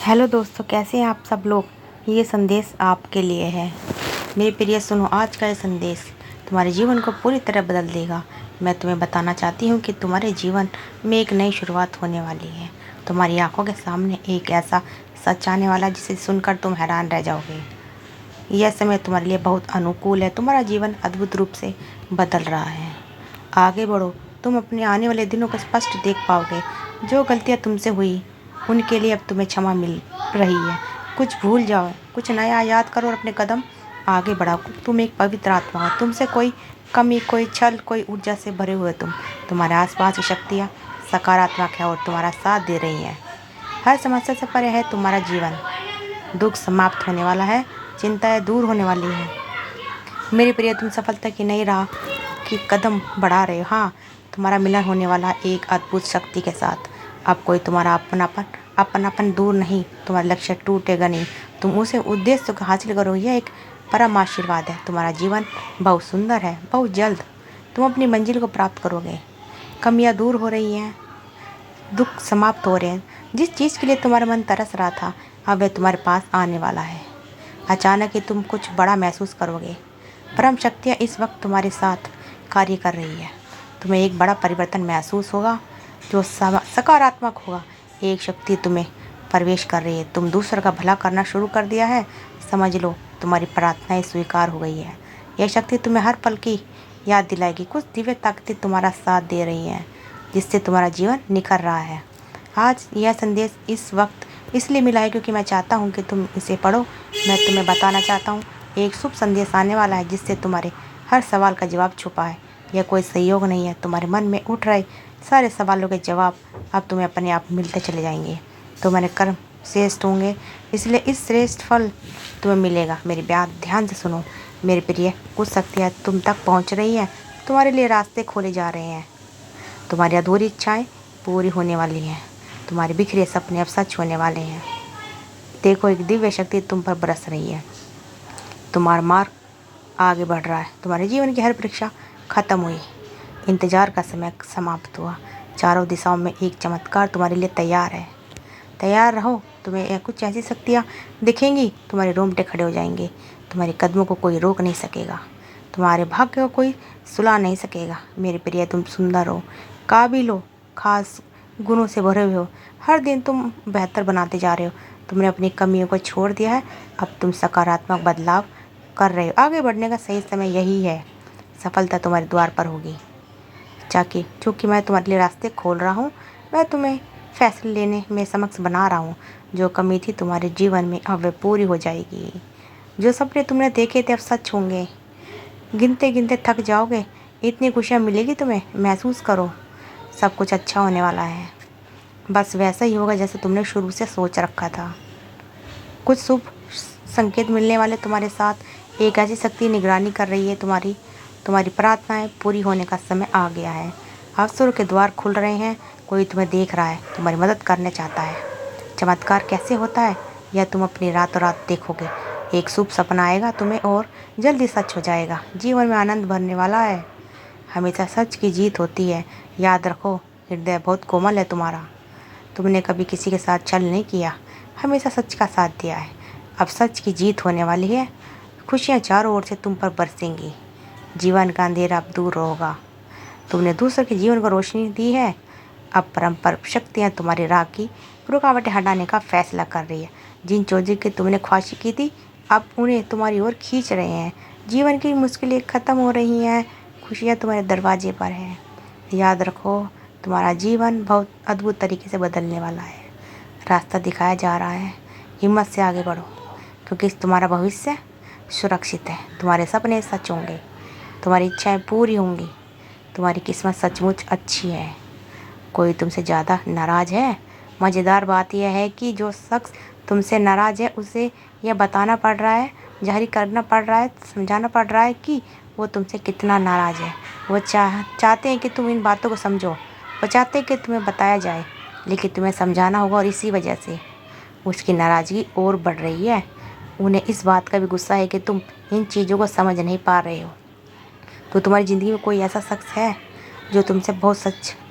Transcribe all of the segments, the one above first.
Hello दोस्तों, कैसे हैं आप सब लोग। ये संदेश आपके लिए है। मेरे प्रिय सुनो, आज का ये संदेश तुम्हारे जीवन को पूरी तरह बदल देगा। मैं तुम्हें बताना चाहती हूँ कि तुम्हारे जीवन में एक नई शुरुआत होने वाली है। तुम्हारी आंखों के सामने एक ऐसा सच आने वाला जिसे सुनकर तुम हैरान रह जाओगे। यह समय तुम्हारे लिए बहुत अनुकूल है। तुम्हारा जीवन अद्भुत रूप से बदल रहा है। आगे बढ़ो, तुम अपने आने वाले दिनों को स्पष्ट देख पाओगे। जो गलतियाँ तुमसे हुई उनके लिए अब तुम्हें क्षमा मिल रही है। कुछ भूल जाओ, कुछ नया याद करो और अपने कदम आगे बढ़ाओ। तुम एक पवित्र आत्मा हो। तुमसे कोई कमी, कोई छल, कोई ऊर्जा से भरे हुए तुम्हारे आसपास की शक्तियाँ सकारात्मक है और तुम्हारा साथ दे रही हैं। हर समस्या से परे है तुम्हारा जीवन। दुख समाप्त होने वाला है, चिंताएं दूर होने वाली है। मेरे प्रिय, तुम सफलता की नई राह की कदम बढ़ा रहे हो। हाँ, तुम्हारा मिलन होने वाला एक अद्भुत शक्ति के साथ। अब कोई तुम्हारा अपनापन दूर नहीं, तुम्हारा लक्ष्य टूटेगा नहीं। तुम उसे उद्देश्य को हासिल करोगे। यह एक परम आशीर्वाद है। तुम्हारा जीवन बहुत सुंदर है। बहुत जल्द तुम अपनी मंजिल को प्राप्त करोगे। कमियां दूर हो रही हैं, दुख समाप्त हो रहे हैं। जिस चीज़ के लिए तुम्हारा मन तरस रहा था, अब वह तुम्हारे पास आने वाला है। अचानक ही तुम कुछ बड़ा महसूस करोगे। परम शक्तियाँ इस वक्त तुम्हारे साथ कार्य कर रही है। तुम्हें एक बड़ा परिवर्तन महसूस होगा जो सकारात्मक होगा। एक शक्ति तुम्हें प्रवेश कर रही है। तुम दूसरों का भला करना शुरू कर दिया है। समझ लो, तुम्हारी प्रार्थनाएं स्वीकार हो गई है। यह शक्ति तुम्हें हर पल की याद दिलाएगी। कुछ दिव्य ताकतें तुम्हारा साथ दे रही हैं जिससे तुम्हारा जीवन निखर रहा है। आज यह संदेश इस वक्त इसलिए मिला है क्योंकि मैं चाहता हूँ कि तुम इसे पढ़ो। मैं तुम्हें बताना चाहता हूँ, एक शुभ संदेश आने वाला है जिससे तुम्हारे हर सवाल का जवाब छुपा है। यह कोई संयोग नहीं है। तुम्हारे मन में उठ रहे सारे सवालों के जवाब अब तुम्हें अपने आप मिलते चले जाएंगे। तुम्हारे कर्म श्रेष्ठ होंगे, इसलिए इस श्रेष्ठ फल तुम्हें मिलेगा। मेरी बात ध्यान से सुनो मेरे प्रिय। कुछ शक्तियाँ तुम तक पहुँच रही हैं। तुम्हारे लिए रास्ते खोले जा रहे हैं। तुम्हारी अधूरी इच्छाएं पूरी होने वाली हैं। तुम्हारे बिखरे सपने अब सच होने वाले हैं। देखो, एक दिव्य शक्ति तुम पर बरस रही है। तुम्हारा मार्ग आगे बढ़ रहा है। तुम्हारे जीवन की हर परीक्षा खत्म हुई। इंतजार का समय समाप्त हुआ। चारों दिशाओं में एक चमत्कार तुम्हारे लिए तैयार है। तैयार रहो। तुम्हें कुछ ऐसी शक्तियाँ दिखेंगी, तुम्हारे रोंगटे खड़े हो जाएंगे। तुम्हारे कदमों को कोई रोक नहीं सकेगा। तुम्हारे भाग्य को कोई सुला नहीं सकेगा। मेरे प्रिय, तुम सुंदर हो, काबिल हो, खास गुणों से भरे हुए हो। हर दिन तुम बेहतर बनाते जा रहे हो। तुमने अपनी कमियों को छोड़ दिया है। अब तुम सकारात्मक बदलाव कर रहे हो। आगे बढ़ने का सही समय यही है। सफलता तुम्हारे द्वार पर होगी। चूँकि मैं तुम्हारे लिए रास्ते खोल रहा हूँ, मैं तुम्हें फैसले लेने में समक्ष बना रहा हूँ। जो कमी थी तुम्हारे जीवन में, अब वे पूरी हो जाएगी। जो सपने तुमने देखे थे अब सच होंगे। गिनते गिनते थक जाओगे। इतनी खुशियाँ मिलेगी तुम्हें। महसूस करो, सब कुछ अच्छा होने वाला है। बस वैसा ही होगा जैसे तुमने शुरू से सोच रखा था। कुछ शुभ संकेत मिलने वाले तुम्हारे साथ। एक ऐसी शक्ति निगरानी कर रही है। तुम्हारी प्रार्थनाएं पूरी होने का समय आ गया है। अवसरों के द्वार खुल रहे हैं। कोई तुम्हें देख रहा है, तुम्हारी मदद करना चाहता है। चमत्कार कैसे होता है यह तुम अपनी रातों रात देखोगे। एक शुभ सपना आएगा तुम्हें और जल्दी सच हो जाएगा। जीवन में आनंद भरने वाला है। हमेशा सच की जीत होती है। याद रखो, हृदय बहुत कोमल है तुम्हारा। तुमने कभी किसी के साथ छल नहीं किया, हमेशा सच का साथ दिया है। अब सच की जीत होने वाली है। खुशियाँ चारों ओर से तुम पर बरसेंगी। जीवन का अंधेरा अब दूर होगा। तुमने दूसरों के जीवन को रोशनी दी है। अब परम शक्तियाँ तुम्हारी राह की रुकावटें हटाने का फैसला कर रही है। जिन चीज़ों की तुमने ख्वाहिश की थी, अब उन्हें तुम्हारी ओर खींच रहे हैं। जीवन की मुश्किलें ख़त्म हो रही हैं। खुशियाँ तुम्हारे दरवाजे पर हैं। याद रखो, तुम्हारा जीवन बहुत अद्भुत तरीके से बदलने वाला है। रास्ता दिखाया जा रहा है। हिम्मत से आगे बढ़ो, क्योंकि तुम्हारा भविष्य सुरक्षित है। तुम्हारे सपने सच होंगे। तुम्हारी इच्छाएं पूरी होंगी। तुम्हारी किस्मत सचमुच अच्छी है। कोई तुमसे ज़्यादा नाराज़ है। मज़ेदार बात यह है कि जो शख्स तुमसे नाराज़ है उसे यह बताना पड़ रहा है, जाहिर करना पड़ रहा है, समझाना पड़ रहा है कि वो तुमसे कितना नाराज़ है। वो चाहते हैं कि तुम इन बातों को समझो। वो चाहते हैं कि तुम्हें बताया जाए, लेकिन तुम्हें समझाना होगा। और इसी वजह से उसकी नाराज़गी और बढ़ रही है। उन्हें इस बात का भी गुस्सा है कि तुम इन चीज़ों को समझ नहीं पा रहे हो। तो तुम्हारी ज़िंदगी में कोई ऐसा शख्स है जो तुमसे बहुत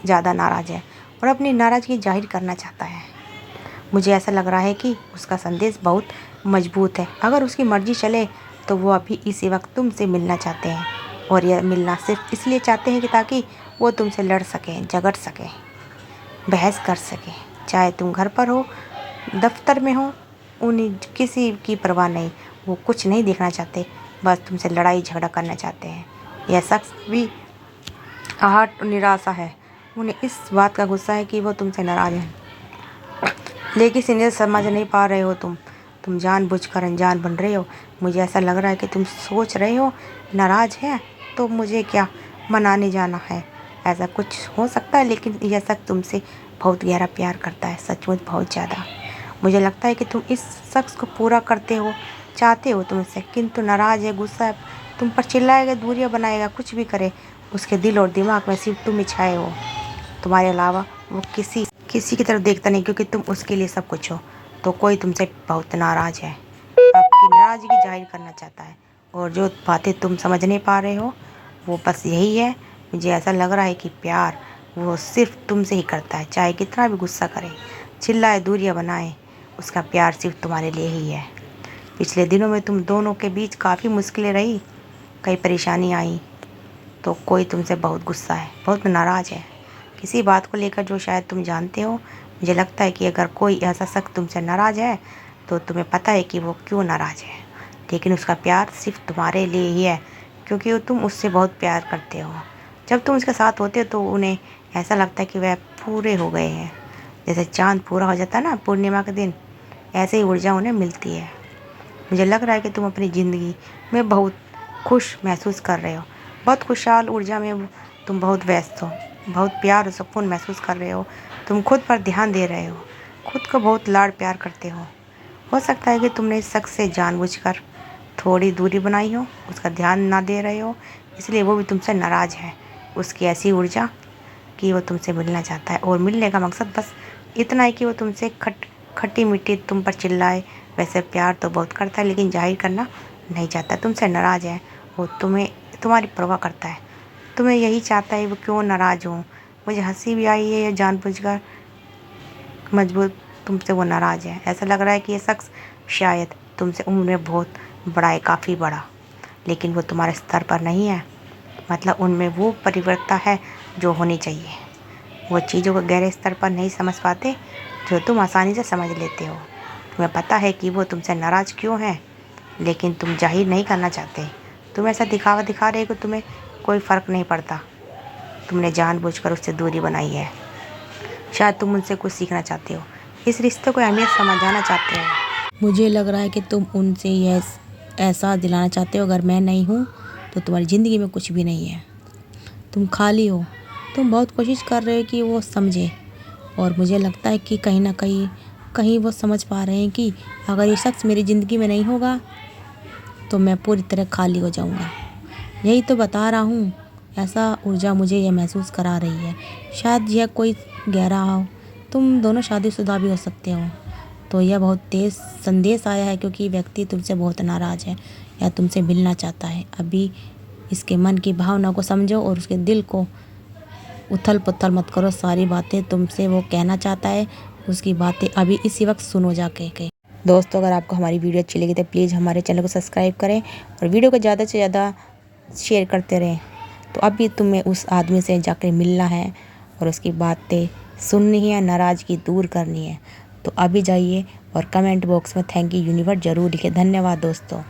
ज़्यादा नाराज़ है और अपनी नाराज़गी जाहिर करना चाहता है। मुझे ऐसा लग रहा है कि उसका संदेश बहुत मजबूत है। अगर उसकी मर्जी चले तो वो अभी इसी वक्त तुमसे मिलना चाहते हैं, और यह मिलना सिर्फ इसलिए चाहते हैं कि ताकि वो तुमसे लड़ सकें, झगड़ सकें, बहस कर सकें। चाहे तुम घर पर हो, दफ्तर में हो, उन्हें किसी की परवाह नहीं। वो कुछ नहीं देखना चाहते, बस तुमसे लड़ाई झगड़ा करना चाहते हैं। यह शख्स भी आहट निराशा है। उन्हें इस बात का गुस्सा है कि वो तुमसे नाराज़ हैं, लेकिन इन्हें समझ नहीं पा रहे हो। तुम जानबूझकर अनजान बन रहे हो। मुझे ऐसा लग रहा है कि तुम सोच रहे हो नाराज़ है तो मुझे क्या मनाने जाना है। ऐसा कुछ हो सकता है, लेकिन यह शख्स तुमसे बहुत गहरा प्यार करता है, सचमुच बहुत ज़्यादा। मुझे लगता है कि तुम इस शख्स को पूरा करते हो, चाहते हो तुमसे, किंतु नाराज़ है, गुस्सा है, तुम पर चिल्लाएगा, दूरियां बनाएगा, कुछ भी करे। उसके दिल और दिमाग में सिर्फ तुम ही छाए हो। तुम्हारे अलावा वो किसी की तरफ देखता नहीं, क्योंकि तुम उसके लिए सब कुछ हो। तो कोई तुमसे बहुत नाराज़ है, आपकी नाराज़गी जाहिर करना चाहता है, और जो बातें तुम समझ नहीं पा रहे हो वो बस यही है। मुझे ऐसा लग रहा है कि प्यार वो सिर्फ तुमसे ही करता है, चाहे कितना भी गुस्सा करे, चिल्लाए, दूरियां बनाए, उसका प्यार सिर्फ तुम्हारे लिए ही है। पिछले दिनों में तुम दोनों के बीच काफ़ी मुश्किलें रही, कई परेशानी आई, तो कोई तुमसे बहुत गुस्सा है, बहुत नाराज़ है, किसी बात को लेकर जो शायद तुम जानते हो। मुझे लगता है कि अगर कोई ऐसा शख्स तुमसे नाराज़ है तो तुम्हें पता है कि वो क्यों नाराज़ है, लेकिन उसका प्यार सिर्फ तुम्हारे लिए ही है, क्योंकि तुम उससे बहुत प्यार करते हो। जब तुम उसके साथ होते हो तो उन्हें ऐसा लगता है कि वह पूरे हो गए हैं, जैसे चाँद पूरा हो जाता है ना पूर्णिमा के दिन, ऐसे ही ऊर्जा उन्हें मिलती है। मुझे लग रहा है कि तुम अपनी ज़िंदगी में बहुत खुश महसूस कर रहे हो, बहुत खुशहाल ऊर्जा में तुम बहुत व्यस्त हो, बहुत प्यार और सुकून महसूस कर रहे हो। तुम खुद पर ध्यान दे रहे हो, खुद को बहुत लाड प्यार करते हो सकता है कि तुमने इस शख्स से जानबूझकर थोड़ी दूरी बनाई हो, उसका ध्यान ना दे रहे हो, इसलिए वो भी तुमसे नाराज़ है। उसकी ऐसी ऊर्जा कि वो तुमसे मिलना चाहता है, और मिलने का मकसद बस इतना है कि वो तुमसे खट्टी मीठी तुम पर चिल्लाए। वैसे प्यार तो बहुत करता है, लेकिन जाहिर करना नहीं चाहता। तुमसे नाराज़ है, वो तुम्हारी परवाह करता है, तुम्हें यही चाहता है वो क्यों नाराज़ हो। मुझे हंसी भी आई है, या जानबूझकर मजबूत तुमसे वो नाराज़ है। ऐसा लग रहा है कि ये शख्स शायद तुमसे उम्र में बहुत बड़ा है, काफ़ी बड़ा, लेकिन वो तुम्हारे स्तर पर नहीं है। मतलब उनमें वो परिपक्वता है जो होनी चाहिए। वो चीज़ों को गहरे स्तर पर नहीं समझ पाते जो तुम आसानी से समझ लेते हो। तुम्हें पता है कि वो तुमसे नाराज़ क्यों है, लेकिन तुम जाहिर नहीं करना चाहते। तुम ऐसा दिखावा दिखा रहे हो कि तुम्हें कोई फ़र्क नहीं पड़ता। तुमने जानबूझकर उससे दूरी बनाई है। शायद तुम उनसे कुछ सीखना चाहते हो, इस रिश्ते को अहमियत समझाना चाहते हो। मुझे लग रहा है कि तुम उनसे यह एहसास दिलाना चाहते हो, अगर मैं नहीं हूँ तो तुम्हारी ज़िंदगी में कुछ भी नहीं है, तुम खाली हो। तुम बहुत कोशिश कर रहे हो कि वो समझे, और मुझे लगता है कि कहीं ना कहीं वो समझ पा रहे हैं कि अगर ये शख्स मेरी ज़िंदगी में नहीं होगा तो मैं पूरी तरह खाली हो जाऊंगा। यही तो बता रहा हूँ, ऐसा ऊर्जा मुझे यह महसूस करा रही है। शायद यह कोई गहरा हो, तुम दोनों शादीशुदा भी हो सकते हो। तो यह बहुत तेज़ संदेश आया है, क्योंकि व्यक्ति तुमसे बहुत नाराज़ है या तुमसे मिलना चाहता है। अभी इसके मन की भावना को समझो और उसके दिल को उथल पुथल मत करो। सारी बातें तुमसे वो कहना चाहता है, उसकी बातें अभी इसी वक्त सुनो जाके के। दोस्तों, अगर आपको हमारी वीडियो अच्छी लगी तो प्लीज़ हमारे चैनल को सब्सक्राइब करें और वीडियो को ज़्यादा से ज़्यादा शेयर करते रहें। तो अभी तुम्हें उस आदमी से जाकर मिलना है और उसकी बातें सुननी है, नाराज़गी दूर करनी है। तो अभी जाइए और कमेंट बॉक्स में थैंक यू यूनिवर्स ज़रूर लिखें। धन्यवाद दोस्तों।